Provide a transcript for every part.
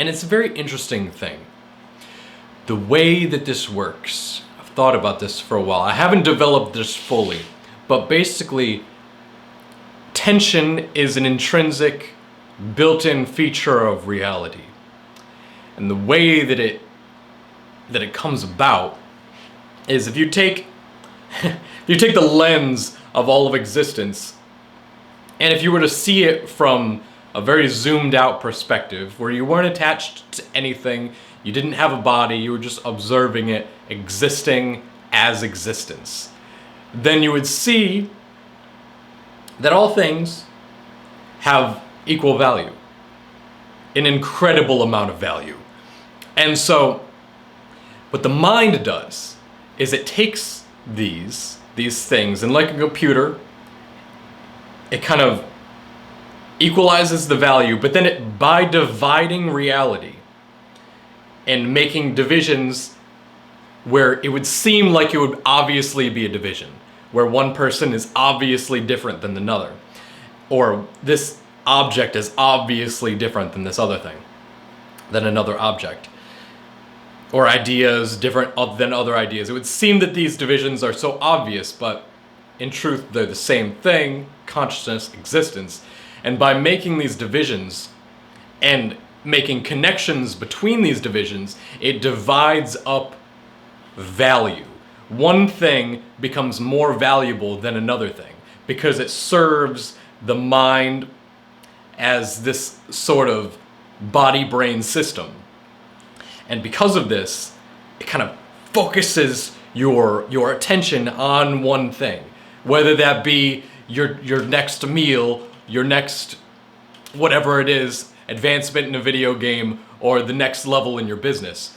And it's a very interesting thing. The way that this works, I've thought about this for a while. I haven't developed this fully, but basically, tension is an intrinsic, built-in feature of reality. And the way that it comes about is if you take the lens of all of existence, and if you were to see it from a very zoomed out perspective, where you weren't attached to anything, you didn't have a body, you were just observing it existing as existence, then you would see that all things have equal value, an incredible amount of value. And so what the mind does is it takes these things, and like a computer, it kind of equalizes the value, but then it, by dividing reality and making divisions where it would seem like it would obviously be a division, where one person is obviously different than another, or this object is obviously different than this other thing, than another object, or ideas different than other ideas. It would seem that these divisions are so obvious, but in truth they're the same thing: consciousness, existence. And by making these divisions and making connections between these divisions, it divides up value. One thing becomes more valuable than another thing because it serves the mind as this sort of body-brain system. And because of this, it kind of focuses your attention on one thing, whether that be your next meal, your next whatever it is, advancement in a video game, or the next level in your business.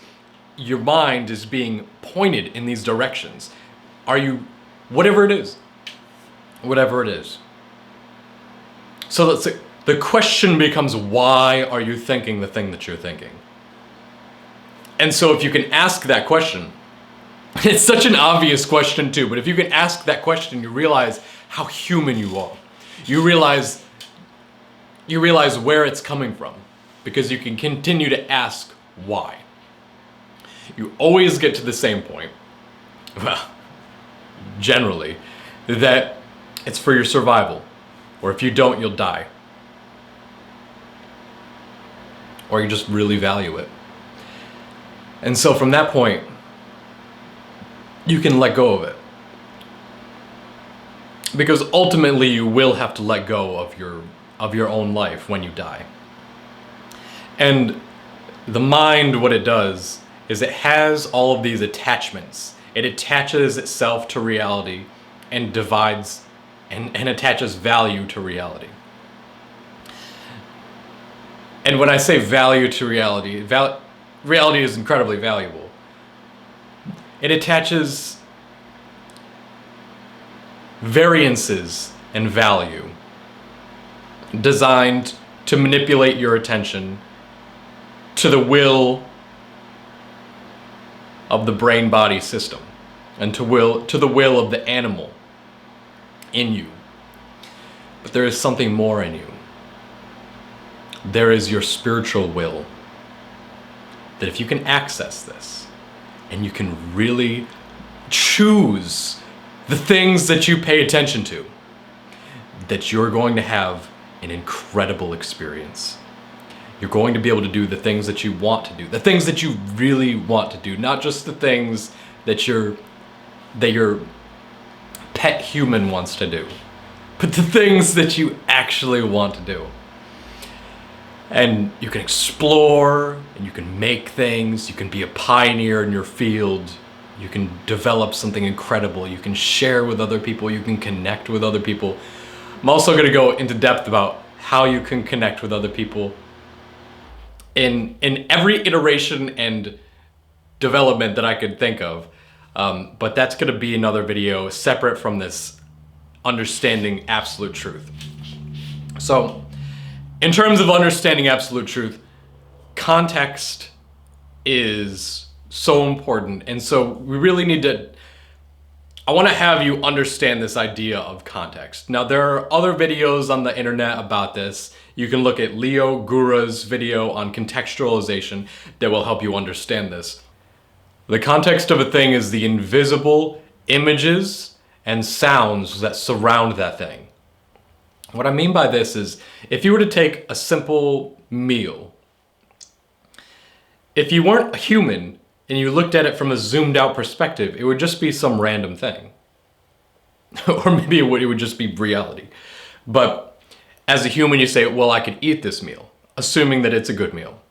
Your mind is being pointed in these directions. Whatever it is. So the question becomes, why are you thinking the thing that you're thinking? And so if you can ask that question, it's such an obvious question too, but if you can ask that question, you realize how human you are. You realize where it's coming from, because you can continue to ask why. You always get to the same point, well, generally, that it's for your survival, or if you don't, you'll die. Or you just really value it. And so from that point, you can let go of it. Because ultimately you will have to let go of your own life when you die. And the mind, what it does is it has all of these attachments. It attaches itself to reality and divides and attaches value to reality. And when I say value to reality, reality is incredibly valuable. It attaches variances and value designed to manipulate your attention to the will of the brain-body system and to the will of the animal in you. But there is something more in you. There is your spiritual will. That if you can access this and you can really choose the things that you pay attention to, that you're going to have an incredible experience. You're going to be able to do the things that you want to do, the things that you really want to do, not just the things that your pet human wants to do, but the things that you actually want to do. And you can explore, and you can make things, you can be a pioneer in your field, you can develop something incredible, you can share with other people, you can connect with other people. I'm also going to go into depth about how you can connect with other people in every iteration and development that I could think of. But that's going to be another video separate from this understanding absolute truth. So, in terms of understanding absolute truth, context is so important. And so we really need to I want to have you understand this idea of context. Now, there are other videos on the internet about this. You can look at Leo Gura's video on contextualization that will help you understand this. The context of a thing is the invisible images and sounds that surround that thing. What I mean by this is, if you were to take a simple meal, if you weren't a human and you looked at it from a zoomed out perspective, it would just be some random thing. Or maybe it would just be reality. But as a human, you say, well, I could eat this meal, assuming that it's a good meal.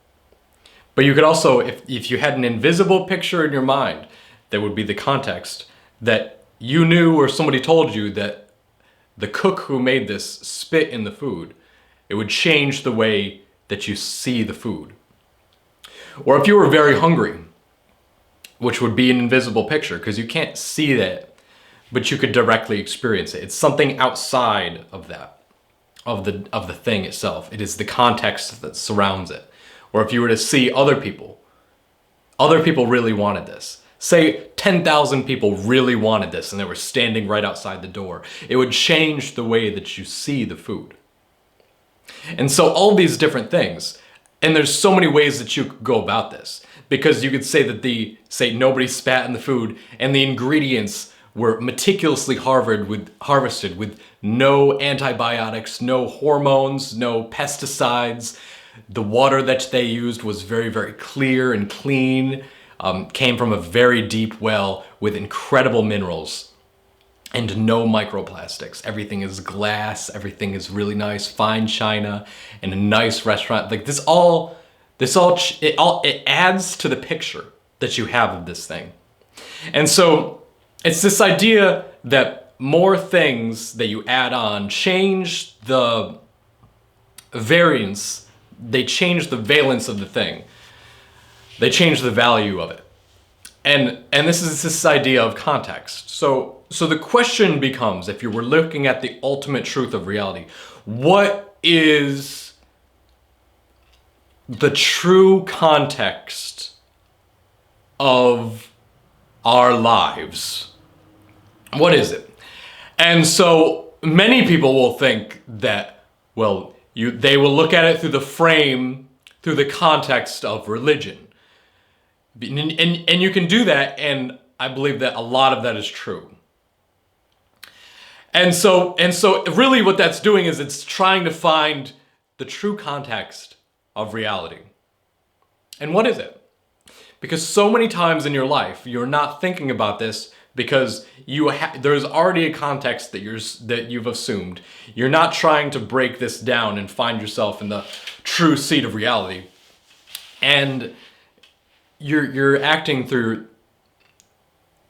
But you could also, if you had an invisible picture in your mind, that would be the context, that you knew or somebody told you that the cook who made this spit in the food, it would change the way that you see the food. Or if you were very hungry, which would be an invisible picture because you can't see that, but you could directly experience it. It's something outside of that, of the thing itself. It is the context that surrounds it. Or if you were to see other people really wanted this. Say 10,000 people really wanted this and they were standing right outside the door. It would change the way that you see the food. And so all these different things, and there's so many ways that you could go about this. Because you could say that nobody spat in the food and the ingredients were meticulously harvested with no antibiotics, no hormones, no pesticides. The water that they used was very, very clear and clean, came from a very deep well with incredible minerals and no microplastics. Everything is glass, everything is really nice, fine china, and a nice restaurant. Like it adds to the picture that you have of this thing. And so it's this idea that more things that you add on change the variance, they change the valence of the thing. They change the value of it. And this is this idea of context. So the question becomes, if you were looking at the ultimate truth of reality, what is the true context of our lives? What is it? And so many people will think that, well, they will look at it through the context of religion. And you can do that, and I believe that a lot of that is true. And so really what that's doing is it's trying to find the true context of reality. And what is it? Because so many times in your life, you're not thinking about this because there's already a context that you've assumed. You're not trying to break this down and find yourself in the true seat of reality. And you're acting through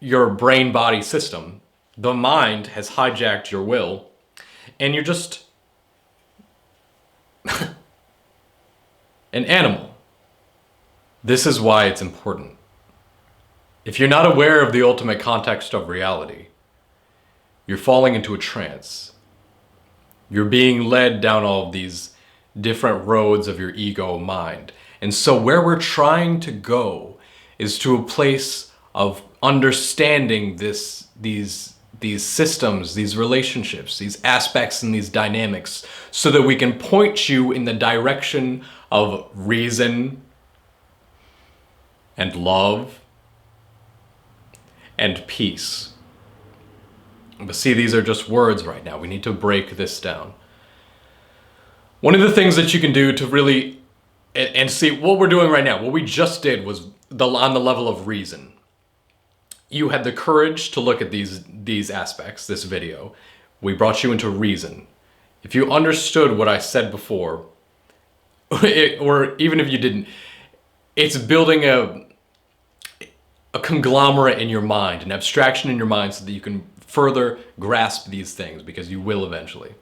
your brain-body system. The mind has hijacked your will, and you're just an animal. This is why it's important. If you're not aware of the ultimate context of reality, you're falling into a trance. You're being led down all of these different roads of your ego mind. And so where we're trying to go is to a place of understanding these systems, these relationships, these aspects and these dynamics, so that we can point you in the direction of reason and love and peace. But see, these are just words right now. We need to break this down. One of the things that you can do to really, and see what we're doing right now, what we just did was on the level of reason. You had the courage to look at these aspects, this video. We brought you into reason. If you understood what I said before, or even if you didn't, it's building a conglomerate in your mind, an abstraction in your mind, so that you can further grasp these things, because you will eventually,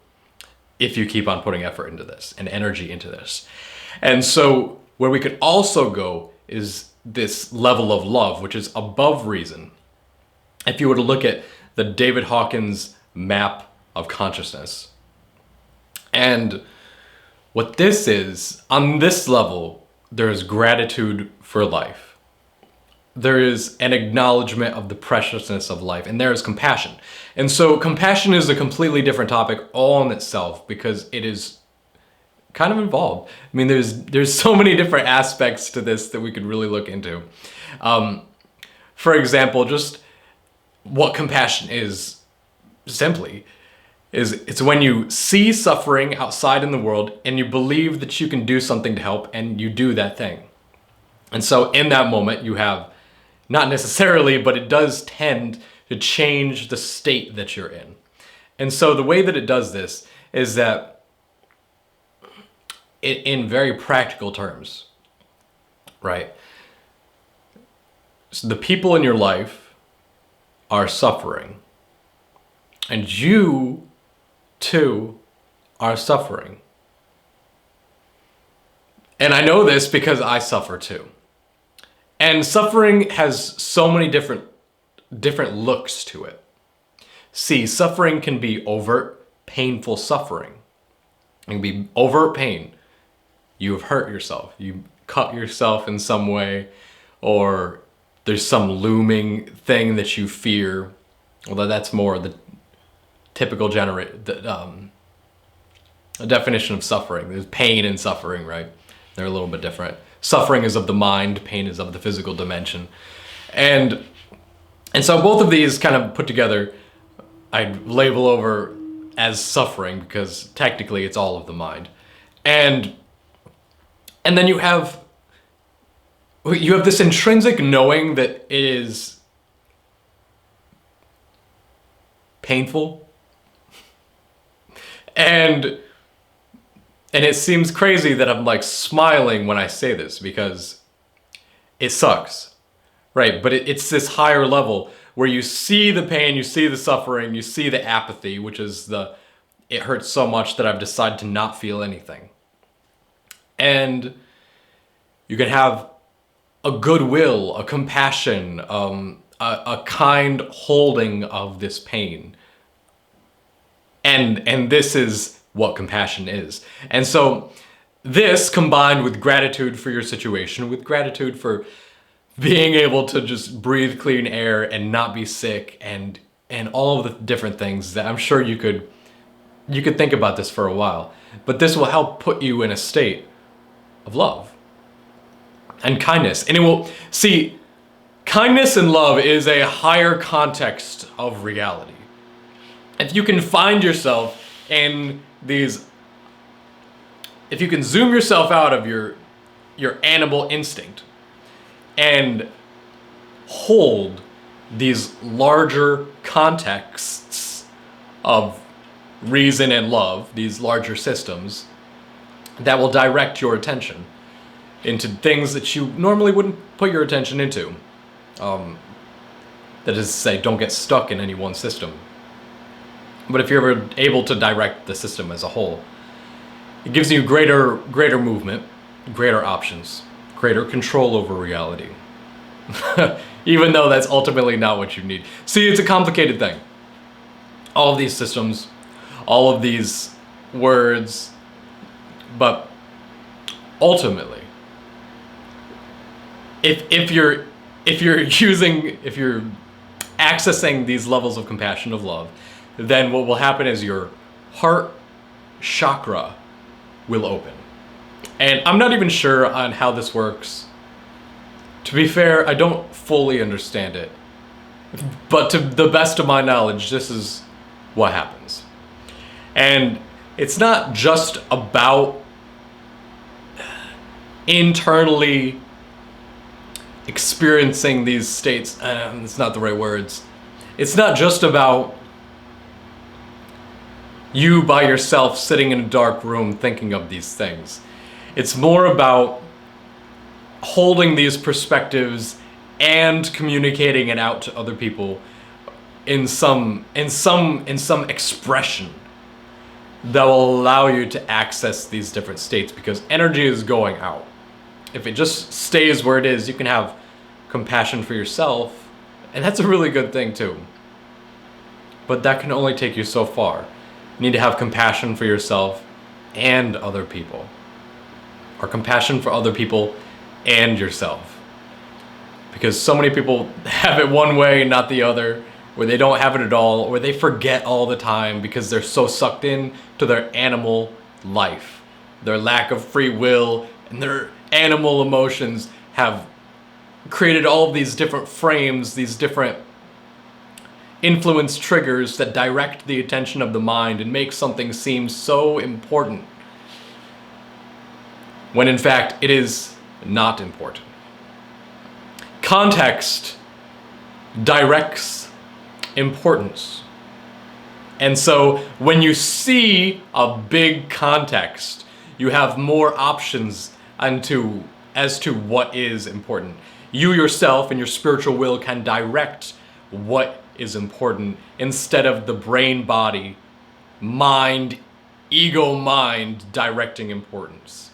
if you keep on putting effort into this and energy into this. And so where we could also go is this level of love, which is above reason. If you were to look at the David Hawkins map of consciousness, and what this is, on this level, there is gratitude for life. there is an acknowledgement of the preciousness of life, and there is compassion. And so compassion is a completely different topic all in itself, because it is kind of involved. I mean, there's so many different aspects to this that we could really look into. For example, just what compassion is simply is it's when you see suffering outside in the world and you believe that you can do something to help, and you do that thing. And so in that moment you have, not necessarily, but it does tend to change the state that you're in. And so the way that it does this is that in very practical terms, right? So the people in your life are suffering, and you too are suffering. And I know this because I suffer too. And suffering has so many different looks to it. See, suffering can be overt, painful suffering. It can be overt pain. You have hurt yourself. You cut yourself in some way, or there's some looming thing that you fear. Although that's more the typical a definition of suffering. There's pain and suffering, right? They're a little bit different. Suffering is of the mind, pain is of the physical dimension. And so both of these kind of put together, I'd label over as suffering, because technically it's all of the mind. And then you have this intrinsic knowing that it is painful. And it seems crazy that I'm like smiling when I say this, because it sucks, right? But it's this higher level where you see the pain, you see the suffering, you see the apathy, which is it hurts so much that I've decided to not feel anything. And you can have a goodwill, a compassion, a kind holding of this pain. And this is what compassion is. And so this, combined with gratitude for your situation, with gratitude for being able to just breathe clean air and not be sick, and all of the different things that I'm sure you could think about this for a while, but this will help put you in a state of love and kindness. And it will, see, kindness and love is a higher context of reality. If you can find yourself in these, if you can zoom yourself out of your animal instinct and hold these larger contexts of reason and love, these larger systems that will direct your attention into things that you normally wouldn't put your attention into. That is to say, don't get stuck in any one system. But if you're ever able to direct the system as a whole, it gives you greater movement, greater options, greater control over reality. Even though that's ultimately not what you need. See, it's a complicated thing. All of these systems, all of these words, but ultimately, if you're accessing these levels of compassion, of love, then what will happen is your heart chakra will open. And I'm not even sure on how this works. To be fair, I don't fully understand it. But to the best of my knowledge, this is what happens. And it's not just about internally experiencing these states. It's not the right words. It's not just about you by yourself sitting in a dark room thinking of these things. It's more about holding these perspectives and communicating it out to other people in some expression that will allow you to access these different states, because energy is going out. If it just stays where it is, you can have compassion for yourself, and that's a really good thing too. But that can only take you so far. You need to have compassion for yourself and other people, or compassion for other people and yourself. Because so many people have it one way and not the other, where they don't have it at all, or they forget all the time because they're so sucked in to their animal life. Their lack of free will and their animal emotions have created all of these different frames, these different influence triggers that direct the attention of the mind and make something seem so important, when in fact it is not important. Context directs importance. And so when you see a big context, you have more options as to what is important. You yourself and your spiritual will can direct what is important instead of the brain, body, mind, ego mind directing importance.